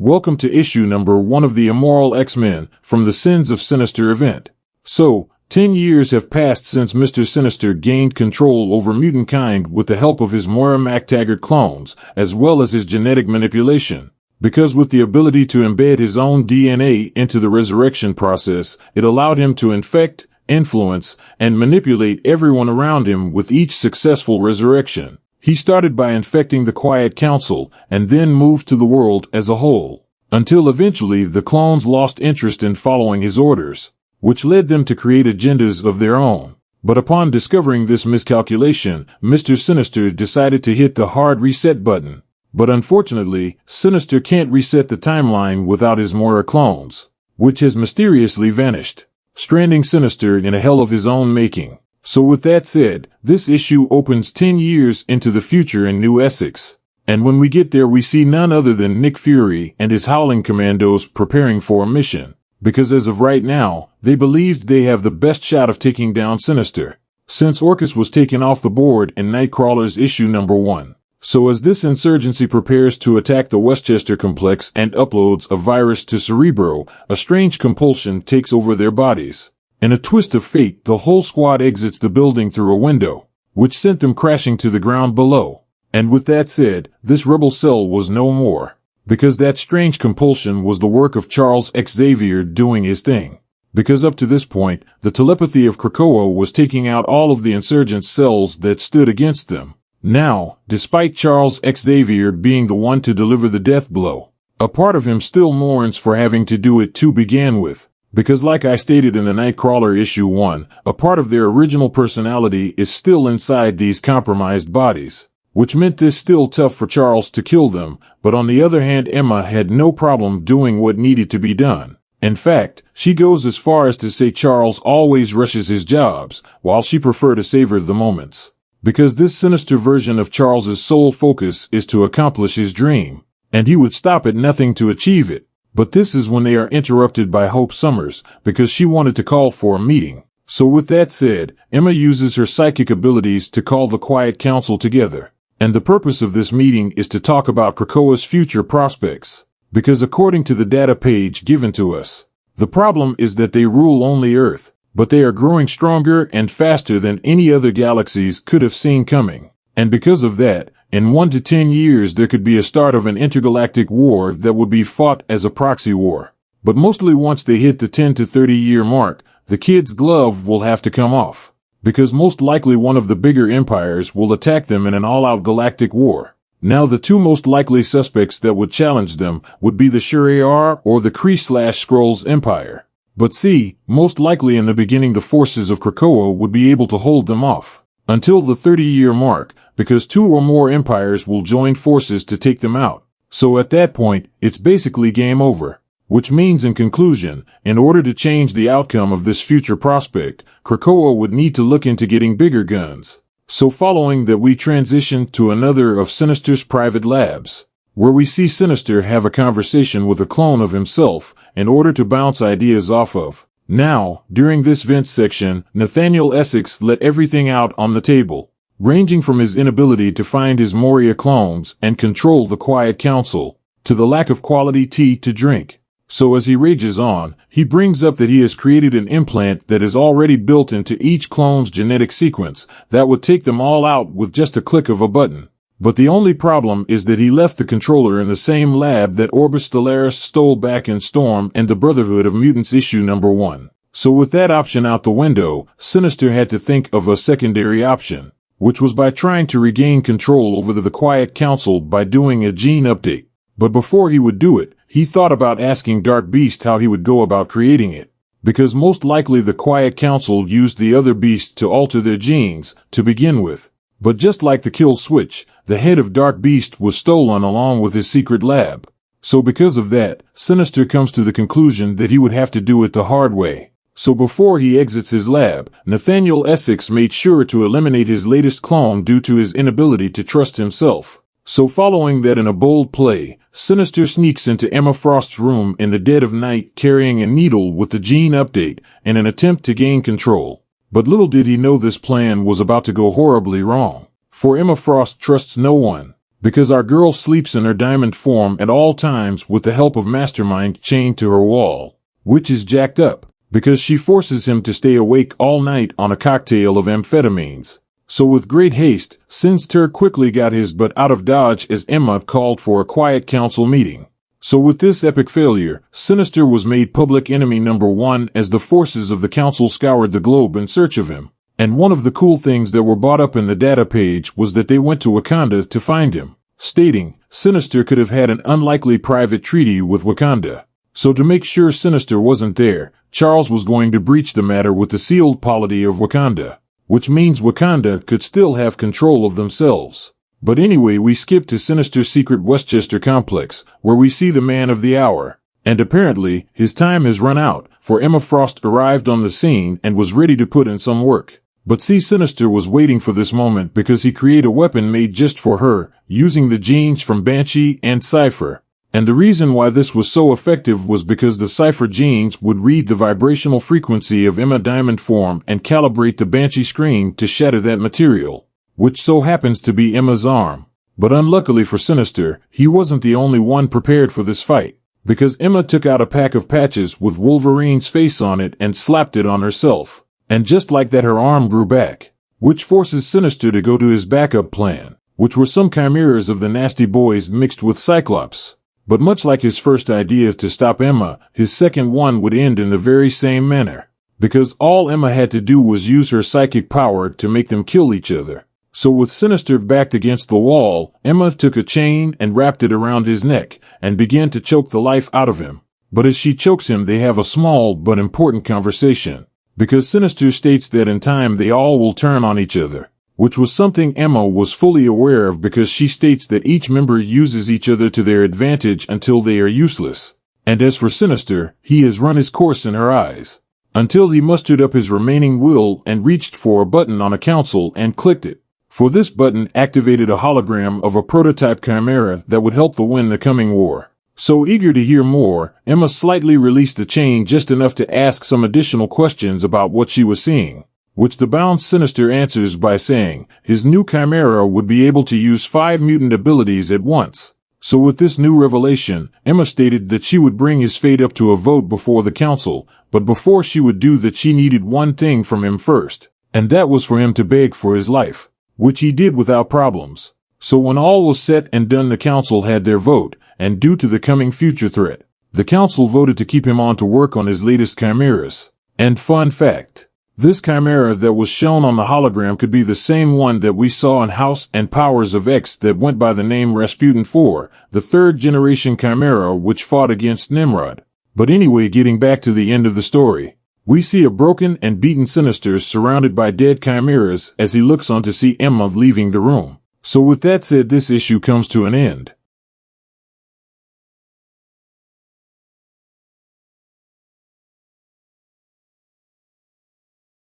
Welcome to issue number 1 of the Immoral X-Men from the Sins of Sinister event. So, 10 years have passed since Mister Sinister gained control over mutant kind with the help of his Moira MacTaggart clones, as well as his genetic manipulation. Because with the ability to embed his own DNA into the resurrection process, it allowed him to infect, influence, and manipulate everyone around him with each successful resurrection. He started by infecting the Quiet Council, and then moved to the world as a whole, until eventually the clones lost interest in following his orders, which led them to create agendas of their own. But upon discovering this miscalculation, Mister Sinister decided to hit the hard reset button. But unfortunately, Sinister can't reset the timeline without his Moira clones, which has mysteriously vanished, stranding Sinister in a hell of his own making. So with that said, this issue opens 10 years into the future in New Essex. And when we get there, we see none other than Nick Fury and his Howling Commandos preparing for a mission. Because as of right now, they believed they have the best shot of taking down Sinister, since Orchis was taken off the board in Nightcrawler's issue number 1. So as this insurgency prepares to attack the Westchester complex and uploads a virus to Cerebro, a strange compulsion takes over their bodies. In a twist of fate, the whole squad exits the building through a window, which sent them crashing to the ground below. And with that said, this rebel cell was no more, because that strange compulsion was the work of Charles Xavier doing his thing. Because up to this point, the telepathy of Krakoan was taking out all of the insurgent cells that stood against them. Now, despite Charles Xavier being the one to deliver the death blow, a part of him still mourns for having to do it to begin with. Because like I stated in the Nightcrawler issue 1, a part of their original personality is still inside these compromised bodies, which meant this still tough for Charles to kill them, but on the other hand Emma had no problem doing what needed to be done. In fact, she goes as far as to say Charles always rushes his jobs, while she preferred to savor the moments. Because this sinister version of Charles's sole focus is to accomplish his dream, and he would stop at nothing to achieve it. But this is when they are interrupted by Hope Summers, because she wanted to call for a meeting. So with that said, Emma uses her psychic abilities to call the Quiet Council together. And the purpose of this meeting is to talk about Krakoa's future prospects. Because according to the data page given to us, the problem is that they rule only Earth, but they are growing stronger and faster than any other galaxies could have seen coming. And because of that, in 1 to 10 years there could be a start of an intergalactic war that would be fought as a proxy war. But mostly once they hit the 10 to 30 year mark, the kid's glove will have to come off. Because most likely one of the bigger empires will attack them in an all-out galactic war. Now the two most likely suspects that would challenge them would be the Shi'ar or the Kree/Skrulls Empire. But see, most likely in the beginning the forces of Krakoa would be able to hold them off until the 30-year mark, because 2 or more empires will join forces to take them out. So at that point, it's basically game over. Which means in conclusion, in order to change the outcome of this future prospect, Krakoa would need to look into getting bigger guns. So following that, we transition to another of Sinister's private labs, where we see Sinister have a conversation with a clone of himself in order to bounce ideas off of. Now, during this vent section, Nathaniel Essex let everything out on the table, ranging from his inability to find his Moira clones and control the Quiet Council, to the lack of quality tea to drink. So as he rages on, he brings up that he has created an implant that is already built into each clone's genetic sequence that would take them all out with just a click of a button. But the only problem is that he left the controller in the same lab that Orbis Stellaris stole back in Storm and the Brotherhood of Mutants issue number 1. So with that option out the window, Sinister had to think of a secondary option, which was by trying to regain control over the Quiet Council by doing a gene update. But before he would do it, he thought about asking Dark Beast how he would go about creating it. Because most likely the Quiet Council used the other beasts to alter their genes to begin with. But just like the kill switch, the head of Dark Beast was stolen along with his secret lab. So because of that, Sinister comes to the conclusion that he would have to do it the hard way. So before he exits his lab, Nathaniel Essex made sure to eliminate his latest clone due to his inability to trust himself. So following that, in a bold play, Sinister sneaks into Emma Frost's room in the dead of night carrying a needle with the gene update in an attempt to gain control. But little did he know this plan was about to go horribly wrong. For Emma Frost trusts no one, because our girl sleeps in her diamond form at all times with the help of Mastermind chained to her wall, which is jacked up, because she forces him to stay awake all night on a cocktail of amphetamines. So with great haste, Sinister quickly got his butt out of Dodge as Emma called for a quiet council meeting. So with this epic failure, Sinister was made public enemy number 1 as the forces of the council scoured the globe in search of him. And one of the cool things that were brought up in the data page was that they went to Wakanda to find him, stating, Sinister could have had an unlikely private treaty with Wakanda. So to make sure Sinister wasn't there, Charles was going to breach the matter with the sealed polity of Wakanda, which means Wakanda could still have control of themselves. But anyway, we skip to Sinister's secret Westchester complex, where we see the man of the hour. And apparently, his time has run out, for Emma Frost arrived on the scene and was ready to put in some work. But see, Sinister was waiting for this moment because he created a weapon made just for her, using the genes from Banshee and Cypher. And the reason why this was so effective was because the Cypher genes would read the vibrational frequency of Emma diamond form and calibrate the Banshee screen to shatter that material, which so happens to be Emma's arm. But unluckily for Sinister, he wasn't the only one prepared for this fight, because Emma took out a pack of patches with Wolverine's face on it and slapped it on herself. And just like that, her arm grew back, which forces Sinister to go to his backup plan, which were some chimeras of the Nasty Boys mixed with Cyclops. But much like his first idea to stop Emma, his second one would end in the very same manner, because all Emma had to do was use her psychic power to make them kill each other. So with Sinister backed against the wall, Emma took a chain and wrapped it around his neck and began to choke the life out of him. But as she chokes him, they have a small but important conversation, because Sinister states that in time they all will turn on each other, which was something Emma was fully aware of because she states that each member uses each other to their advantage until they are useless. And as for Sinister, he has run his course in her eyes, until he mustered up his remaining will and reached for a button on a console and clicked it. For this button activated a hologram of a prototype chimera that would help win the coming war. So eager to hear more, Emma slightly released the chain just enough to ask some additional questions about what she was seeing, which the bound Sinister answers by saying his new chimera would be able to use 5 mutant abilities at once. So with this new revelation, Emma stated that she would bring his fate up to a vote before the council, but before she would do that, she needed one thing from him first, and that was for him to beg for his life, which he did without problems. So when all was set and done, the council had their vote, and due to the coming future threat, the council voted to keep him on to work on his latest chimeras. And fun fact, this chimera that was shown on the hologram could be the same one that we saw in House and Powers of X that went by the name Rasputin 4, the 3rd generation chimera which fought against Nimrod. But anyway, getting back to the end of the story, we see a broken and beaten Sinister surrounded by dead chimeras as he looks on to see Emma leaving the room. So with that said, this issue comes to an end.